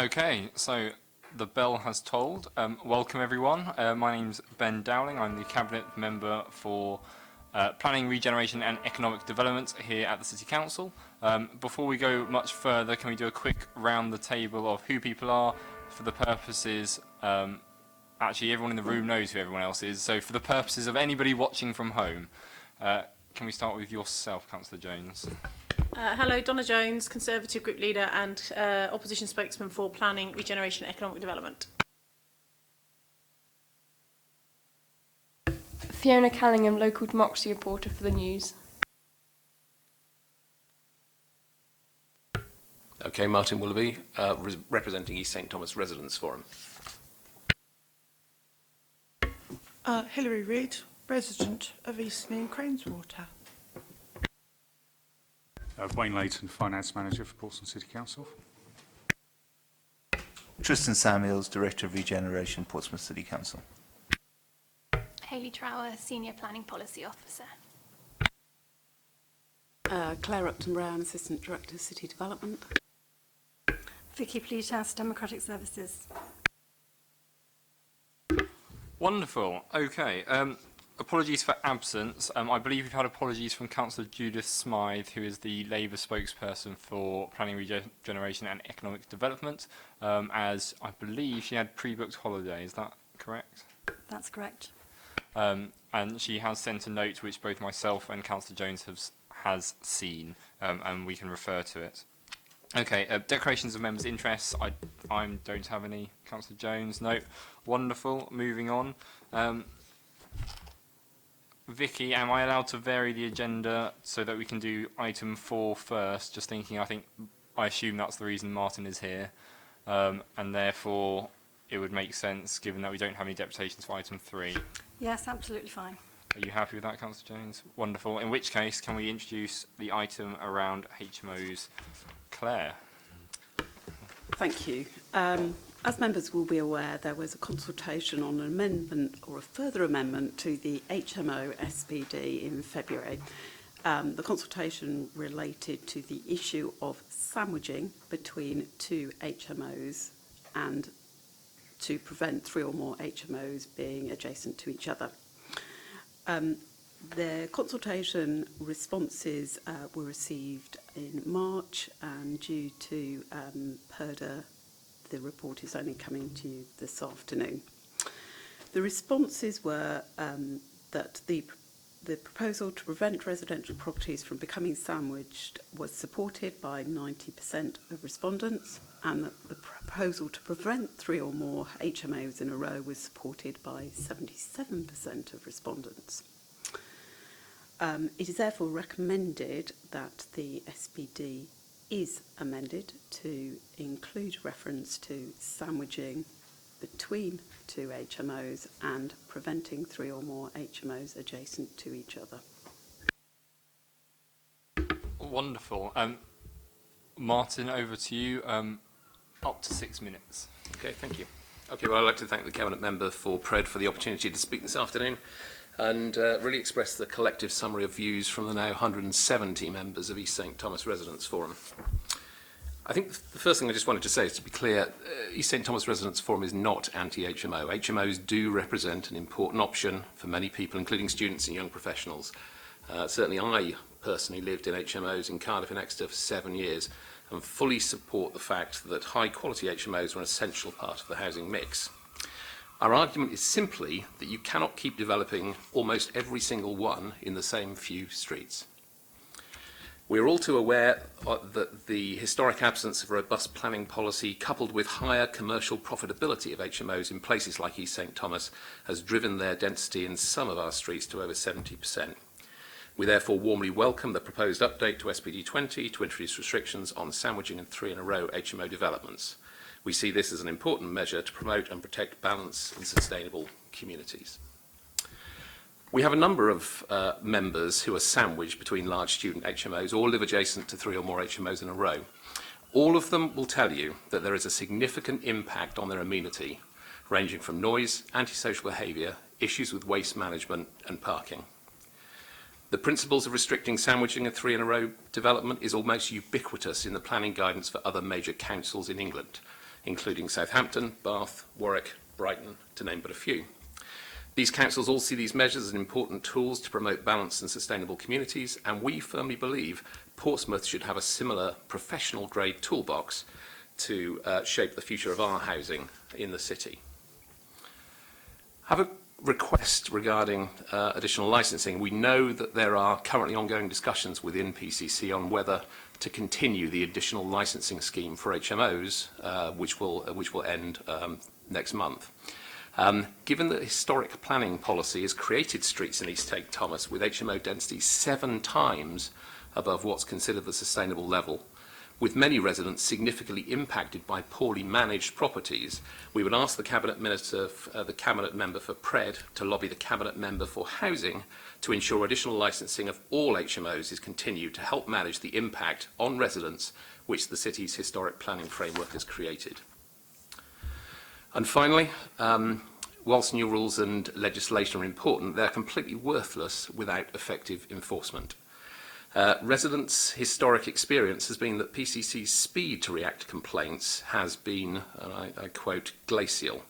Okay, so the bell has tolled. Welcome everyone. My name's Ben Dowling. I'm the Cabinet Member for Planning, Regeneration and Economic Development here at the City Council. Before we go much further, can we do a quick round the table of who people are for the purposes, actually everyone in the room knows who everyone else is, so for the purposes of anybody watching from home, can we start with yourself, Councillor Jones? Hello, Donna Jones, Conservative Group Leader and Opposition Spokesman for Planning, Regeneration and Economic Development. Fiona Callingham, Local Democracy Reporter for the News. Okay, Martin Willoughby, representing East St Thomas Residents Forum. Hilary Reid, resident of Eastney and Craneswater. Wayne Layton, Finance Manager for Portsmouth City Council. Tristan Samuels, Director of Regeneration, Portsmouth City Council. Hayley Trower, Senior Planning Policy Officer. Claire Upton-Brown, Assistant Director of City Development. Vicky Pleatas, Democratic Services. Wonderful. Okay. Apologies for absence. I believe we've had apologies from Councillor Judith Smythe, who is the Labour spokesperson for Planning, Regeneration and Economic Development, as I believe she had pre-booked holiday. Is that correct? That's correct. And she has sent a note which both myself and Councillor Jones has seen, and we can refer to it. Okay, declarations of members' interests. I don't have any. Councillor Jones, no. Wonderful. Moving on. Vicky, am I allowed to vary the agenda so that we can do item 4 first? Just thinking, I assume that's the reason Martin is here, and therefore it would make sense given that we don't have any deputations for item 3. Yes, absolutely fine. Are you happy with that, Councillor Jones? Wonderful. In which case, can we introduce the item around HMOs? Claire. Thank you. As members will be aware, there was a consultation on an amendment or a further amendment to the HMO SPD in February. The consultation related to the issue of sandwiching between two HMOs and to prevent 3 or more HMOs being adjacent to each other. The consultation responses were received in March, and due to PERDA, the report is only coming to you this afternoon. The responses were that the proposal to prevent residential properties from becoming sandwiched was supported by 90% of respondents, and that the proposal to prevent 3 or more HMOs in a row was supported by 77% of respondents. It is therefore recommended that the SPD is amended to include reference to sandwiching between 2 HMOs and preventing 3 or more HMOs adjacent to each other. Wonderful. Martin, over to you. Up to 6 minutes. Okay, thank you. Okay, well, I'd like to thank the Cabinet Member for PRED for the opportunity to speak this afternoon and really express the collective summary of views from the now 170 members of East St Thomas Residents Forum. I think the first thing I just wanted to say is to be clear, East St Thomas Residents Forum is not anti-HMO. HMOs do represent an important option for many people, including students and young professionals. Certainly I personally lived in HMOs in Cardiff and Exeter for 7 years and fully support the fact that high-quality HMOs are an essential part of the housing mix. Our argument is simply that you cannot keep developing almost every single one in the same few streets. We are all too aware that the historic absence of robust planning policy, coupled with higher commercial profitability of HMOs in places like East St Thomas, has driven their density in some of our streets to over 70%. We therefore warmly welcome the proposed update to SPD 20 to introduce restrictions on sandwiching and 3-in-a-row HMO developments. We see this as an important measure to promote and protect balance in sustainable communities. We have a number of members who are sandwiched between large student HMOs or live adjacent to 3 or more HMOs in a row. All of them will tell you that there is a significant impact on their amenity, ranging from noise, antisocial behaviour, issues with waste management and parking. The principles of restricting sandwiching and 3-in-a-row development is almost ubiquitous in the planning guidance for other major councils in England. including Southampton, Bath, Warwick, Brighton, to name but a few. These councils all see these measures as important tools to promote balanced and sustainable communities, and we firmly believe Portsmouth should have a similar professional-grade toolbox to shape the future of our housing in the city. I have a request regarding additional licensing. We know that there are currently ongoing discussions within PCC on whether to continue the additional licensing scheme for HMOs, which will end next month. Given that historic planning policy has created streets in East St Thomas with HMO density 7 times above what's considered the sustainable level, with many residents significantly impacted by poorly managed properties, we would ask the Cabinet Minister, the Cabinet Member for Pred to lobby the Cabinet Member for Housing to ensure additional licensing of all HMOs is continued to help manage the impact on residents which the city's historic planning framework has created. And finally, whilst new rules and legislation are important, they're completely worthless without effective enforcement. Residents' historic experience has been that PCC's speed to react to complaints has been, and I quote, glacial.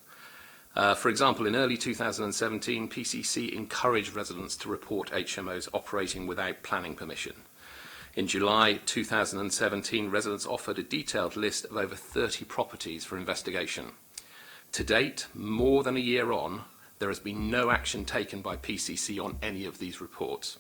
For example, in early 2017, PCC encouraged residents to report HMOs operating without planning permission. In July 2017, residents offered a detailed list of over 30 properties for investigation. To date, more than a year on, there has been no action taken by PCC on any of these reports.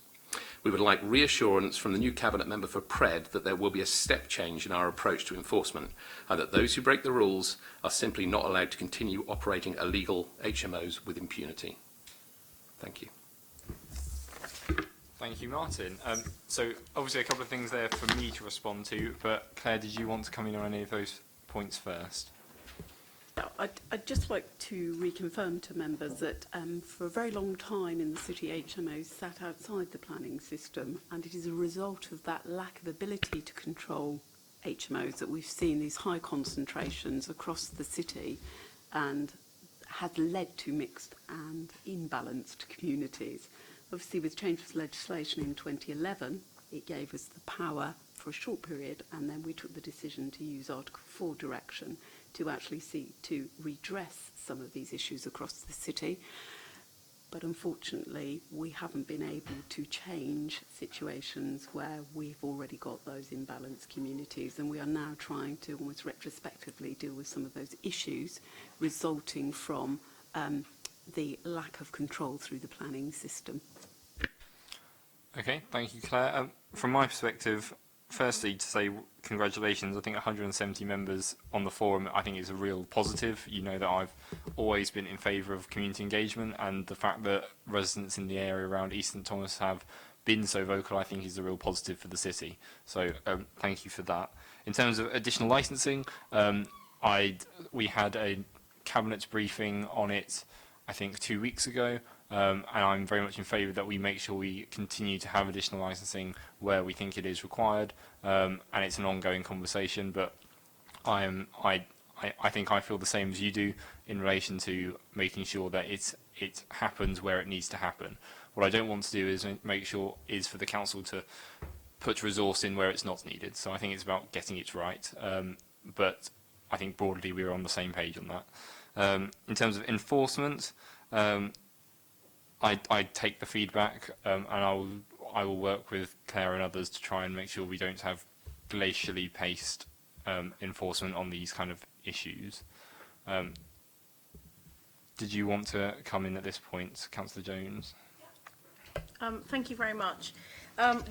We would like reassurance from the new Cabinet Member for Pred that there will be a step change in our approach to enforcement and that those who break the rules are simply not allowed to continue operating illegal HMOs with impunity. Thank you. Thank you, Martin. So obviously a couple of things there for me to respond to, but Claire, did you want to come in on any of those points first? I'd just like to reconfirm to members that for a very long time in the city, HMOs sat outside the planning system, and it is a result of that lack of ability to control HMOs that we've seen these high concentrations across the city and has led to mixed and imbalanced communities. Obviously, with changes to legislation in 2011, it gave us the power for a short period, and then we took the decision to use Article 4 direction to actually seek to redress some of these issues across the city. But unfortunately, we haven't been able to change situations where we've already got those imbalanced communities, and we are now trying to almost retrospectively deal with some of those issues resulting from the lack of control through the planning system. Okay, thank you, Claire. From my perspective, firstly, to say congratulations. I think 170 members on the forum, I think, is a real positive. You know that I've always been in favour of community engagement, and the fact that residents in the area around East St Thomas have been so vocal, I think, is a real positive for the city. So thank you for that. In terms of additional licensing, we had a cabinet briefing on it, I think, 2 weeks ago. And I'm very much in favour that we make sure we continue to have additional licensing where we think it is required, and it's an ongoing conversation. But I think I feel the same as you do in relation to making sure that it happens where it needs to happen. What I don't want to do is make sure is for the council to put resource in where it's not needed. So I think it's about getting it right. But I think broadly we're on the same page on that. In terms of enforcement. I take the feedback, and I will work with Claire and others to try and make sure we don't have glacially paced enforcement on these kind of issues. Did you want to come in at this point, Councillor Jones? Thank you very much.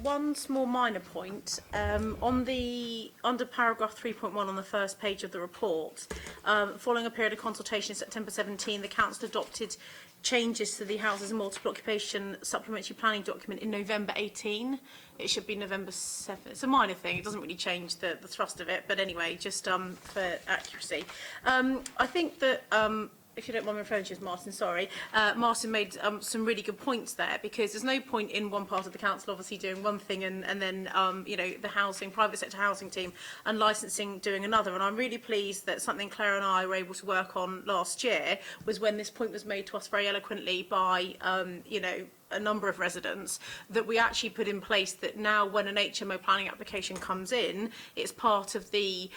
One small minor point. Under paragraph 3.1 on the first page of the report, following a period of consultation in September 17, the Council adopted changes to the Houses and Multiple Occupation Supplementary Planning document in November 18. It should be November 7. It's a minor thing. It doesn't really change the thrust of it. But anyway, just for accuracy. I think that... if you don't mind me referring to you as Martin, sorry. Martin made some really good points there, because there's no point in one part of the council obviously doing one thing and then you know, the housing, private sector housing team and licensing doing another. And I'm really pleased that something Claire and I were able to work on last year was when this point was made to us very eloquently by you know, a number of residents, that we actually put in place that now when an HMO planning application comes in, it's part of the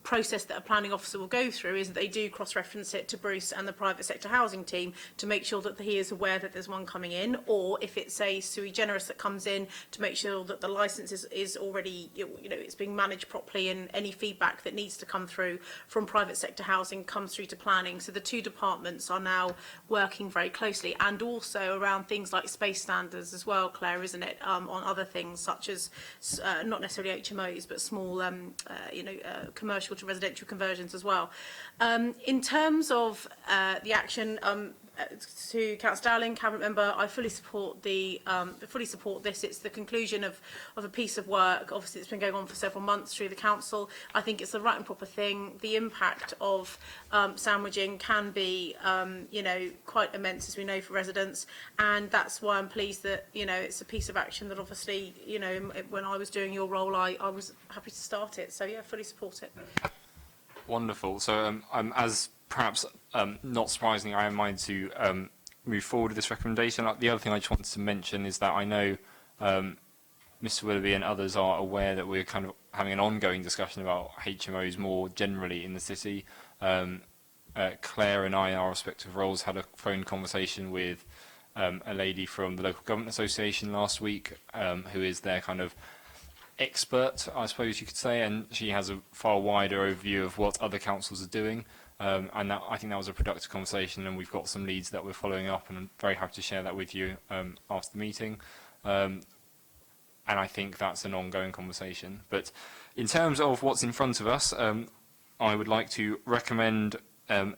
process that a planning officer will go through is that they do cross-reference it to Bruce and the private sector housing team to make sure that he is aware that there's one coming in, or if it's a sui generis that comes in, to make sure that the licence is already, it's being managed properly, and any feedback that needs to come through from private sector housing comes through to planning. So the two departments are now working very closely, and also around things like space standards as well, Claire, isn't it, on other things such as not necessarily HMOs, but small, commercial to residential conversions as well. In terms of the action, to Councillor Dowling, Cabinet Member, I fully support this. It's the conclusion of a piece of work. Obviously, it's been going on for several months through the council. I think it's the right and proper thing. The impact of sandwiching can be, quite immense, as we know, for residents, and that's why I'm pleased that it's a piece of action that obviously, when I was doing your role, I was happy to start it. So yeah, fully support it. Wonderful. So as perhaps not surprisingly, I am minded to move forward with this recommendation. The other thing I just wanted to mention is that I know Mr Willoughby and others are aware that we're kind of having an ongoing discussion about HMOs more generally in the city. Claire and I, in our respective roles, had a phone conversation with a lady from the Local Government Association last week, who is their kind of expert, I suppose you could say, and she has a far wider overview of what other councils are doing. And I think that was a productive conversation, and we've got some leads that we're following up, and I'm very happy to share that with you after the meeting. And I think that's an ongoing conversation. But in terms of what's in front of us, I would like to recommend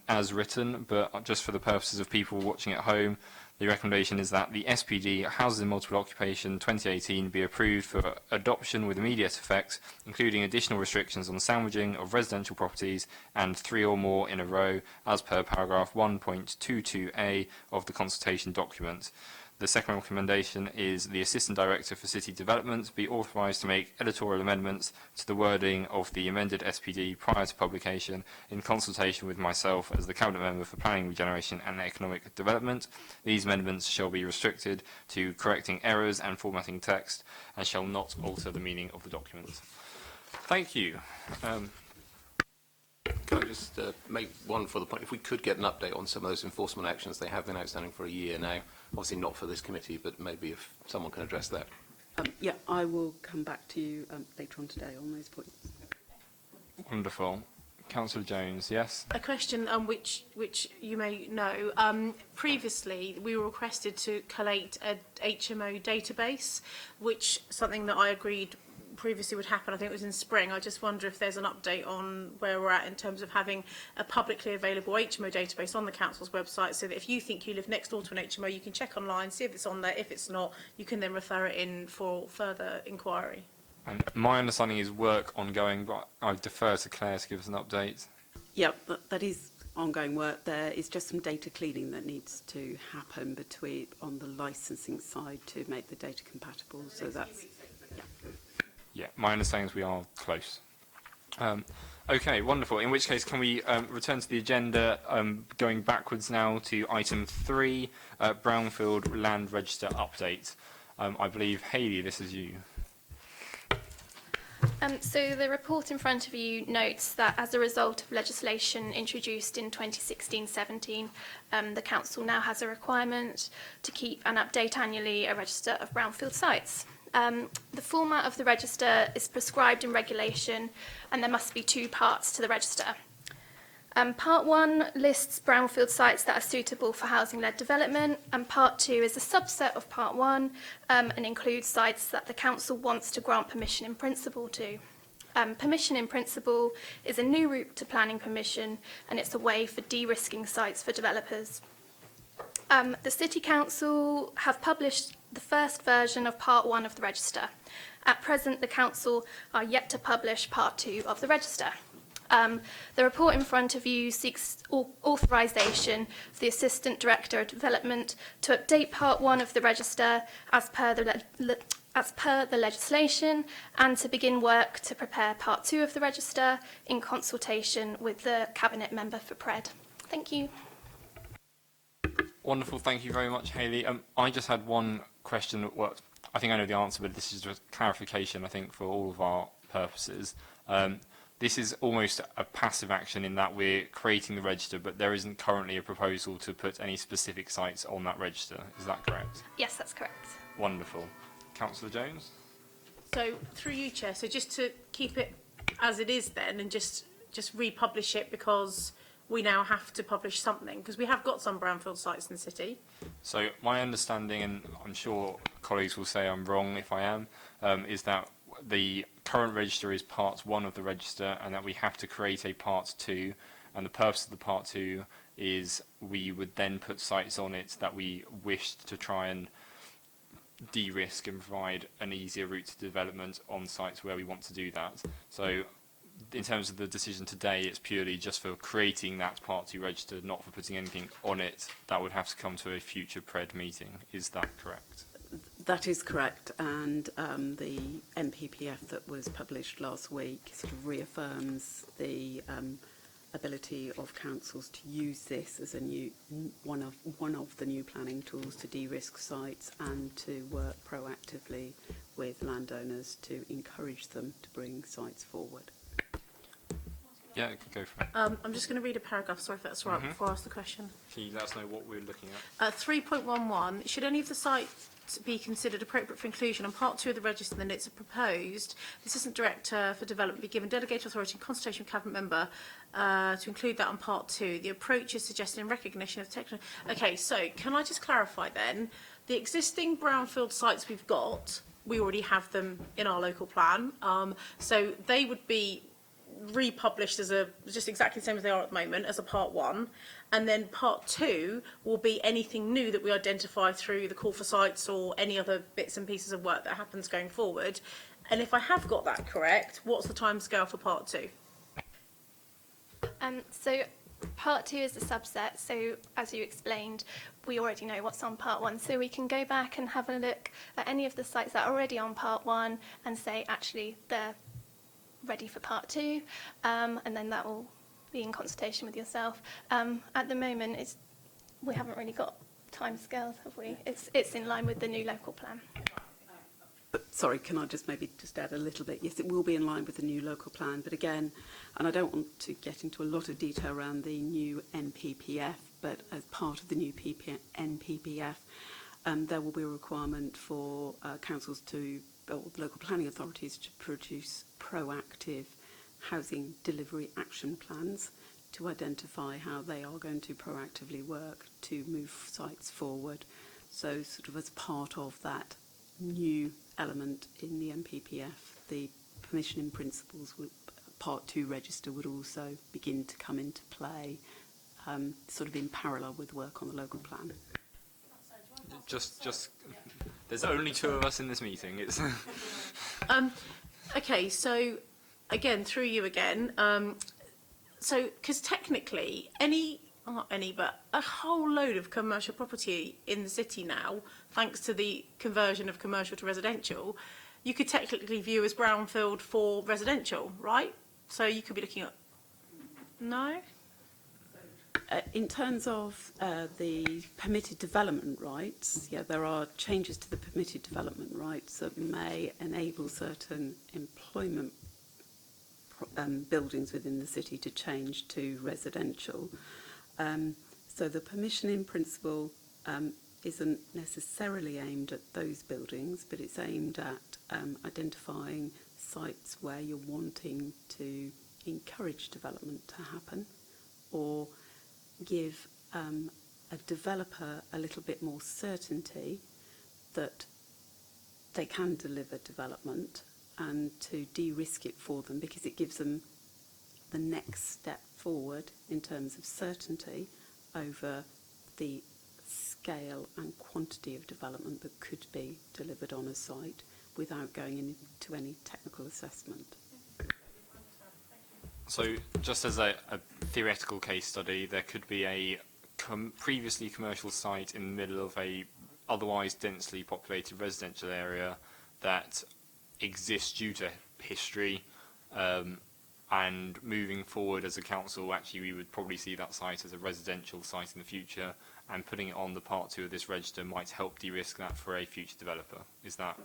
as written, but just for the purposes of people watching at home, the recommendation is that the SPD Houses in Multiple Occupation 2018 be approved for adoption with immediate effect, including additional restrictions on sandwiching of residential properties and 3 or more in a row, as per paragraph 1.22a of the consultation document. The second recommendation is the Assistant Director for City Development be authorised to make editorial amendments to the wording of the amended SPD prior to publication in consultation with myself as the Cabinet Member for Planning, Regeneration and Economic Development. These amendments shall be restricted to correcting errors and formatting text and shall not alter the meaning of the document. Thank you. Can I just make one further point? If we could get an update on some of those enforcement actions, they have been outstanding for a year now. Obviously not for this committee, but maybe if someone can address that. Yeah, I will come back to you later on today on those points. Wonderful. Councillor Jones, yes? A question which you may know. Previously, we were requested to collate a HMO database, which something that I agreed previously would happen. I think it was in spring. I just wonder if there's an update on where we're at in terms of having a publicly available HMO database on the council's website, so that if you think you live next door to an HMO, you can check online, see if it's on there. If it's not, you can then refer it in for further inquiry. And my understanding is work ongoing, but I defer to Claire to give us an update. Yeah, that is ongoing work. There is just some data cleaning that needs to happen on the licensing side to make the data compatible. So that's Yeah, my understanding is we are close. Okay, wonderful. In which case, can we return to the agenda, going backwards now to item 3, Brownfield Land Register update. I believe, Hayley, this is you. So the report in front of you notes that as a result of legislation introduced in 2016-17, the council now has a requirement to keep and update annually a register of brownfield sites. The format of the register is prescribed in regulation, and there must be 2 parts to the register. Part 1 lists brownfield sites that are suitable for housing-led development, and Part 2 is a subset of Part 1 and includes sites that the council wants to grant permission in principle to. Permission in principle is a new route to planning permission, and it's a way for de-risking sites for developers. The City Council have published the first version of Part 1 of the register. At present, the Council are yet to publish Part 2 of the register. The report in front of you seeks authorisation for the Assistant Director of Development to update Part 1 of the register as per the legislation, and to begin work to prepare Part 2 of the register in consultation with the Cabinet Member for PRED. Thank you. Wonderful, thank you very much, Hayley. I just had one question. Well, I think I know the answer, but this is just clarification, I think, for all of our purposes. this is almost a passive action in that we're creating the register, but there isn't currently a proposal to put any specific sites on that register. Is that correct? Yes, that's correct. Wonderful. Councillor Jones? So through you, Chair, so just to keep it as it is then and just republish it because we now have to publish something because we have got some brownfield sites in the city. So my understanding, and I'm sure colleagues will say I'm wrong if I am, is that the current register is part 1 of the register and that we have to create a part 2, and the purpose of the part 2 is we would then put sites on it that we wished to try and de-risk and provide an easier route to development on sites where we want to do that. So in terms of the decision today, it's purely just for creating that part 2 register, not for putting anything on it. That would have to come to a future PRED meeting. Is that correct? That is correct, and the MPPF that was published last week sort of reaffirms the ability of councils to use this as a new one of the new planning tools to de-risk sites and to work proactively with landowners to encourage them to bring sites forward. Yeah, go for it. I'm just going to read a paragraph, sorry if that's right, before I ask the question. Can you let us know what we're looking at? 3.11, should any of the sites be considered appropriate for inclusion on part 2 of the register, then it's proposed the Assistant Director for Development be given delegated authority in consultation with Cabinet Member to include that on part 2. The approach is suggested in recognition of technical... Okay, so can I just clarify then, the existing brownfield sites we've got, we already have them in our local plan, so they would be republished as just exactly the same as they are at the moment as a part 1, and then part 2 will be anything new that we identify through the call for sites or any other bits and pieces of work that happens going forward. And if I have got that correct, what's the timescale for part 2? So part 2 is a subset, so as you explained, we already know what's on part 1, so we can go back and have a look at any of the sites that are already on part 1 and say actually they're ready for part 2, and then that will be in consultation with yourself. At the moment, we haven't really got timescales, have we? It's in line with the new local plan. But sorry, can I just maybe add a little bit? Yes, it will be in line with the new local plan, but again, and I don't want to get into a lot of detail around the new NPPF, but as part of the new NPPF, there will be a requirement for councils to, or local planning authorities to produce proactive housing delivery action plans to identify how they are going to proactively work to move sites forward. So sort of as part of that new element in the MPPF, the permission in principles, part 2 register would also begin to come into play, sort of in parallel with work on the local plan. Just there's only 2 of us in this meeting. It's Okay, so again, through you again, so because technically not any, but a whole load of commercial property in the city now, thanks to the conversion of commercial to residential, you could technically view as brownfield for residential, right? So you could be looking at... No? In terms of the permitted development rights, yeah, there are changes to the permitted development rights that may enable certain employment buildings within the city to change to residential. So the permission in principle isn't necessarily aimed at those buildings, but it's aimed at identifying sites where you're wanting to encourage development to happen or give a developer a little bit more certainty that they can deliver development and to de-risk it for them, because it gives them the next step forward in terms of certainty over the scale and quantity of development that could be delivered on a site without going into any technical assessment. So just as a theoretical case study, there could be a previously commercial site in the middle of a otherwise densely populated residential area that exists due to history, and moving forward as a council, actually we would probably see that site as a residential site in the future, and putting it on the part 2 of this register might help de-risk that for a future developer. Is that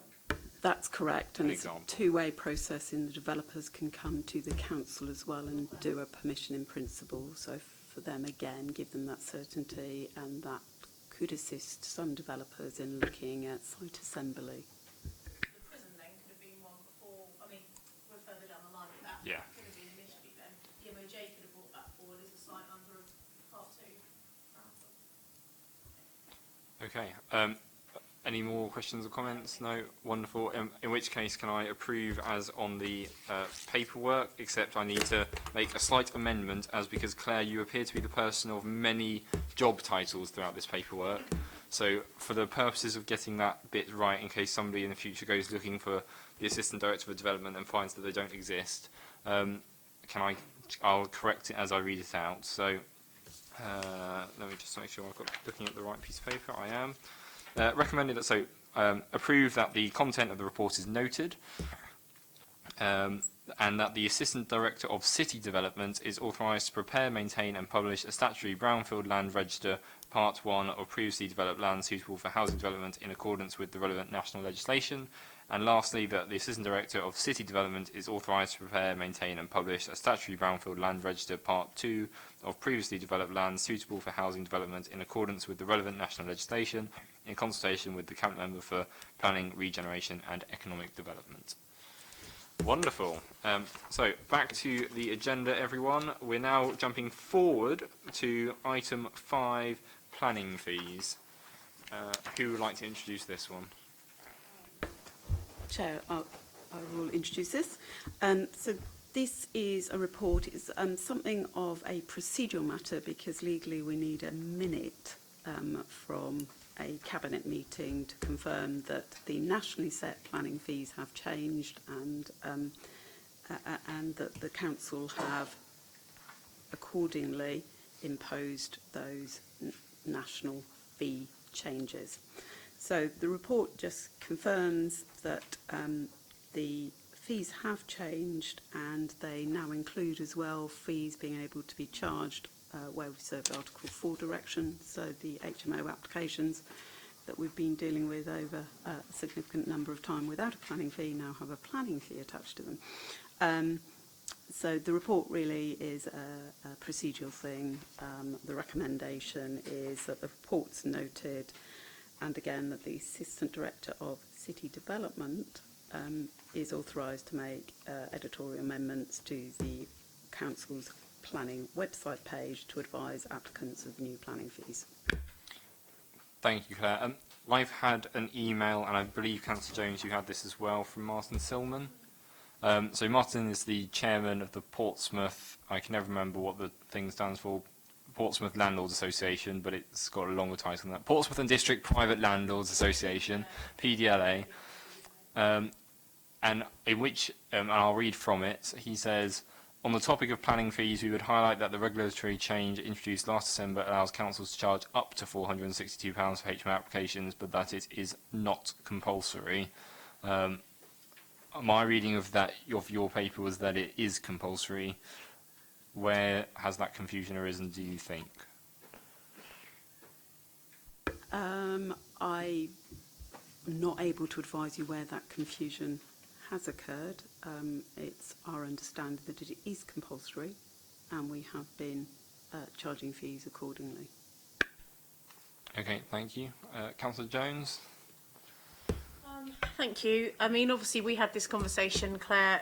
That's correct, and An it's example. a two-way process, and the developers can come to the council as well and do a permission in principle. So for them, again, give them that certainty, and that could assist some developers in looking at site assembly. The prison then could have been one before, I mean, we're further down the line with that. Yeah. Could have been initially then. The MOJ could have brought that forward as a site under Part 2. Okay. Any more questions or comments? No? Wonderful. In which case, can I approve as on the paperwork, except I need to make a slight amendment, as because, Claire, you appear to be the person of many job titles throughout this paperwork. So for the purposes of getting that bit right, in case somebody in the future goes looking for the Assistant Director for Development and finds that they don't exist, I'll correct it as I read it out. So let me just make sure I've got looking at the right piece of paper. I am. Recommended that approve that the content of the report is noted, and that the Assistant Director of City Development is authorised to prepare, maintain and publish a statutory brownfield land register, Part 1 of previously developed land suitable for housing development in accordance with the relevant national legislation. And lastly, that the Assistant Director of City Development is authorised to prepare, maintain and publish a statutory brownfield land register, Part 2 of previously developed land suitable for housing development in accordance with the relevant national legislation, in consultation with the Cabinet Member for Planning, Regeneration and Economic Development. Wonderful. So back to the agenda, everyone. We're now jumping forward to item 5, planning fees. Who would like to introduce this one? Chair, I will introduce this. So this is a report. It's something of a procedural matter, because legally we need a minute from a cabinet meeting to confirm that the nationally set planning fees have changed, and that the council have accordingly imposed those national fee changes. So the report just confirms that the fees have changed, and they now include as well fees being able to be charged where we served Article 4 direction. So the HMO applications that we've been dealing with over a significant number of time without a planning fee now have a planning fee attached to them. So the report really is a procedural thing. The recommendation is that the report's noted, and again that the Assistant Director of City Development is authorised to make editorial amendments to the Council's planning website page to advise applicants of new planning fees. Thank you, Claire. I've had an email, and I believe Councillor Jones, you had this as well, from Martin Silman. So Martin is the chairman of the Portsmouth, I can never remember what the thing stands for, Portsmouth Landlords Association, but it's got a longer title than that. Portsmouth and District Private Landlords Association, PDLA. And in which, and I'll read from it, he says, on the topic of planning fees, we would highlight that the regulatory change introduced last December allows councils to charge up to £462 for HMO applications, but that it is not compulsory. My reading of that, of your paper, was that it is compulsory. Where has that confusion arisen, do you think? I'm not able to advise you where that confusion has occurred. It's our understanding that it is compulsory, and we have been charging fees accordingly. Okay, thank you. Councillor Jones? Thank you. I mean, obviously, we had this conversation, Claire,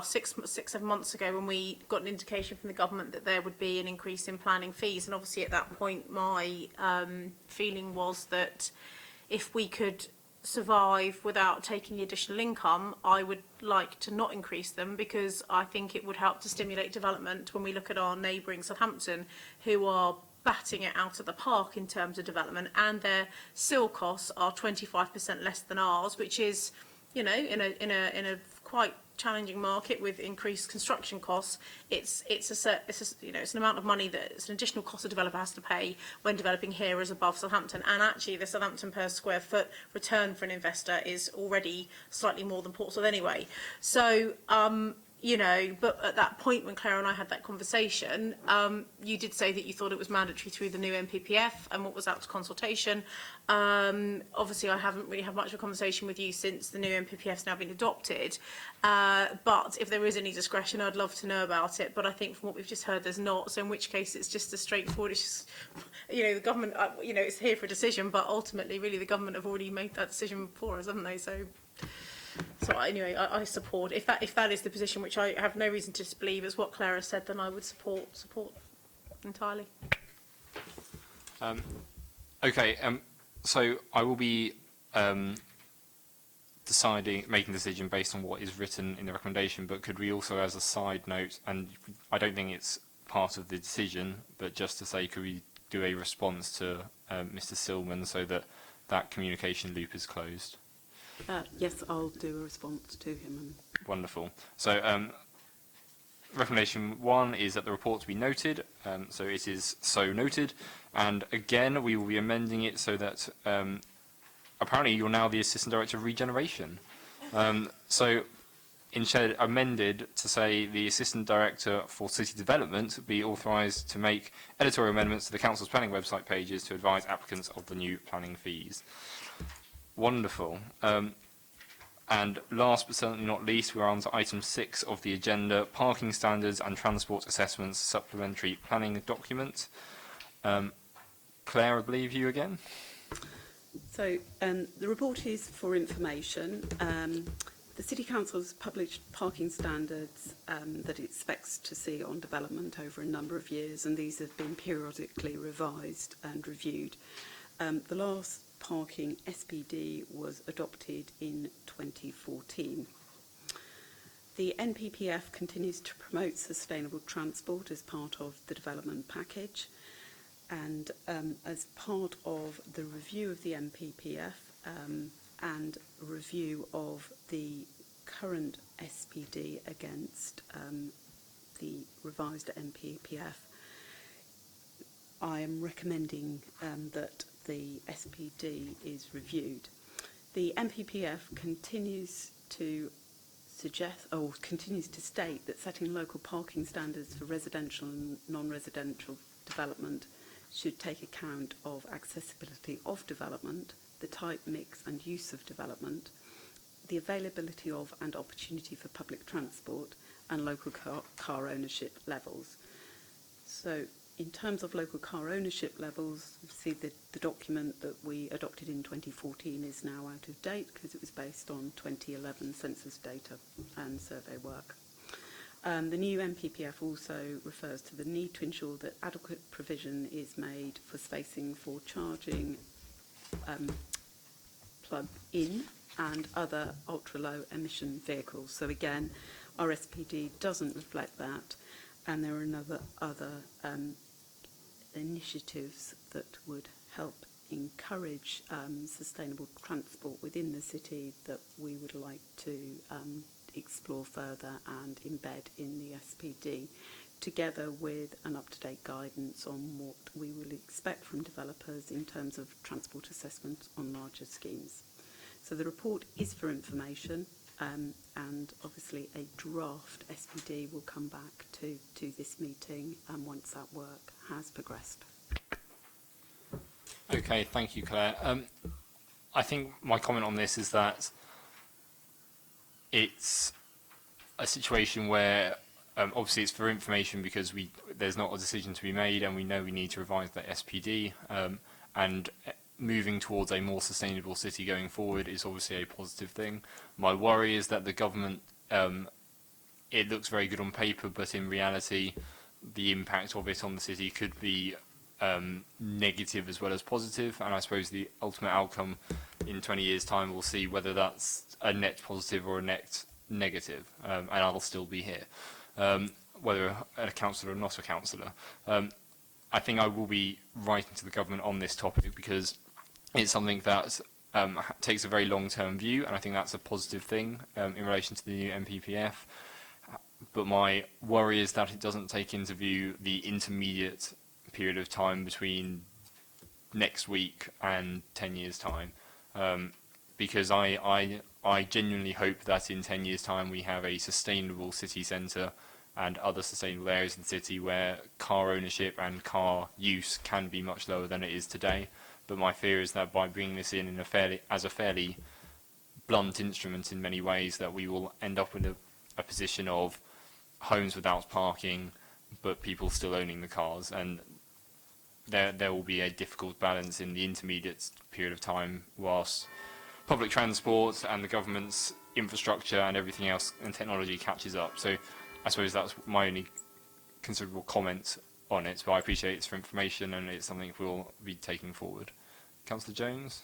six, 7 months ago, when we got an indication from the government that there would be an increase in planning fees. And obviously, at that point, my feeling was that if we could survive without taking the additional income, I would like to not increase them, because I think it would help to stimulate development when we look at our neighbouring Southampton, who are batting it out of the park in terms of development, and their SIL costs are 25% less than ours, which is, you know, in a quite challenging market with increased construction costs. It's an amount of money that it's an additional cost a developer has to pay when developing here as above Southampton. And actually, the Southampton per square foot return for an investor is already slightly more than Portsmouth anyway. So you know, but at that point when Claire and I had that conversation, you did say that you thought it was mandatory through the new NPPF and what was out to consultation. Obviously, I haven't really had much of a conversation with you since the new NPPF's now been adopted. But if there is any discretion, I'd love to know about it. But I think from what we've just heard, there's not. So in which case, it's just as straightforward. It's just, you know, the government, you know, it's here for a decision, but ultimately, really, the government have already made that decision for us, haven't they? So anyway, I support. If that is the position, which I have no reason to disbelieve, is what Claire has said, then I would support entirely. Okay. So I will be making a decision based on what is written in the recommendation. But could we also, as a side note, and I don't think it's part of the decision, but just to say, could we do a response to Mr. Silman so that that communication loop is closed? Yes, I'll do a response to him. Wonderful. So recommendation 1 is that the report to be noted. So it is so noted. And again, we will be amending it so that apparently you're now the Assistant Director of Regeneration. So instead amended to say the Assistant Director for City Development be authorised to make editorial amendments to the Council's planning website pages to advise applicants of the new planning fees. Wonderful. And last but certainly not least, we're on to item 6 of the agenda, parking standards and transport assessments supplementary planning document. Claire, I believe you again. So the report is for information. The City Council has published parking standards that it expects to see on development over a number of years, and these have been periodically revised and reviewed. The last parking SPD was adopted in 2014. The NPPF continues to promote sustainable transport as part of the development package, and as part of the review of the NPPF and review of the current SPD against the revised NPPF, I am recommending that the SPD is reviewed. The NPPF continues to state that setting local parking standards for residential and non-residential development should take account of accessibility of development, the type, mix and use of development, the availability of and opportunity for public transport, and local car ownership levels. So in terms of local car ownership levels, see the document that we adopted in 2014 is now out of date because it was based on 2011 census data and survey work. The new NPPF also refers to the need to ensure that adequate provision is made for spacing for charging, plug-in and other ultra-low emission vehicles. So again, our SPD doesn't reflect that, and there are other initiatives that would help encourage sustainable transport within the city that we would like to explore further and embed in the SPD, together with an up-to-date guidance on what we will expect from developers in terms of transport assessment on larger schemes. So the report is for information, and obviously a draft SPD will come back to this meeting once that work has progressed. Okay, thank you, Claire. I think my comment on this is that it's a situation where obviously it's for information because there's not a decision to be made, and we know we need to revise the SPD, and moving towards a more sustainable city going forward is obviously a positive thing. My worry is that the government, it looks very good on paper, but in reality the impact of it on the city could be negative as well as positive, and I suppose the ultimate outcome in 20 years' time we'll see whether that's a net positive or a net negative, and I'll still be here, whether a councillor or not a councillor. I think I will be writing to the government on this topic because it's something that takes a very long-term view, and I think that's a positive thing in relation to the new NPPF. But my worry is that it doesn't take into view the intermediate period of time between next week and 10 years' time, because I I genuinely hope that in 10 years' time we have a sustainable city centre and other sustainable areas in the city where car ownership and car use can be much lower than it is today. But my fear is that by bringing this in as a fairly blunt instrument in many ways, that we will end up in a position of homes without parking, but people still owning the cars, and there will be a difficult balance in the intermediate period of time whilst public transport and the government's infrastructure and everything else and technology catches up. So I suppose that's my only considerable comment on it, but I appreciate it's for information and it's something we'll be taking forward. Councillor Jones?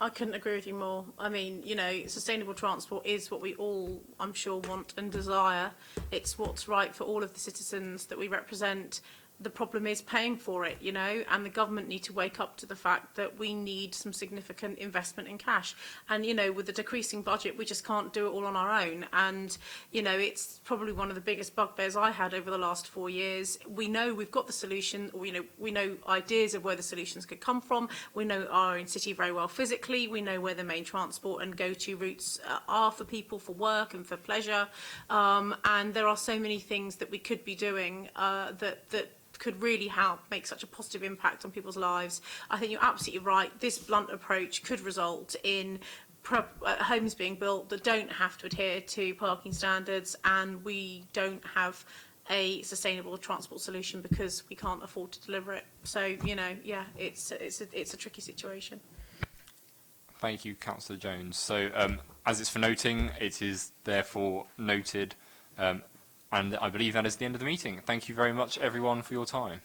I couldn't agree with you more. I mean, you know, sustainable transport is what we all, I'm sure, want and desire. It's what's right for all of the citizens that we represent. The problem is paying for it, you know, and the government need to wake up to the fact that we need some significant investment in cash. And, you know, with the decreasing budget, we just can't do it all on our own. And, you know, it's probably one of the biggest bugbears I had over the last 4 years. We know we've got the solution, or, you know, we know ideas of where the solutions could come from. We know our own city very well physically. We know where the main transport and go-to routes are for people for work and for pleasure. And there are so many things that we could be doing that could really help make such a positive impact on people's lives. I think you're absolutely right. This blunt approach could result in homes being built that don't have to adhere to parking standards, and we don't have a sustainable transport solution because we can't afford to deliver it. So, you know, yeah, it's a tricky situation. Thank you, Councillor Jones. So, as it's for noting, it is therefore noted, and I believe that is the end of the meeting. Thank you very much, everyone, for your time.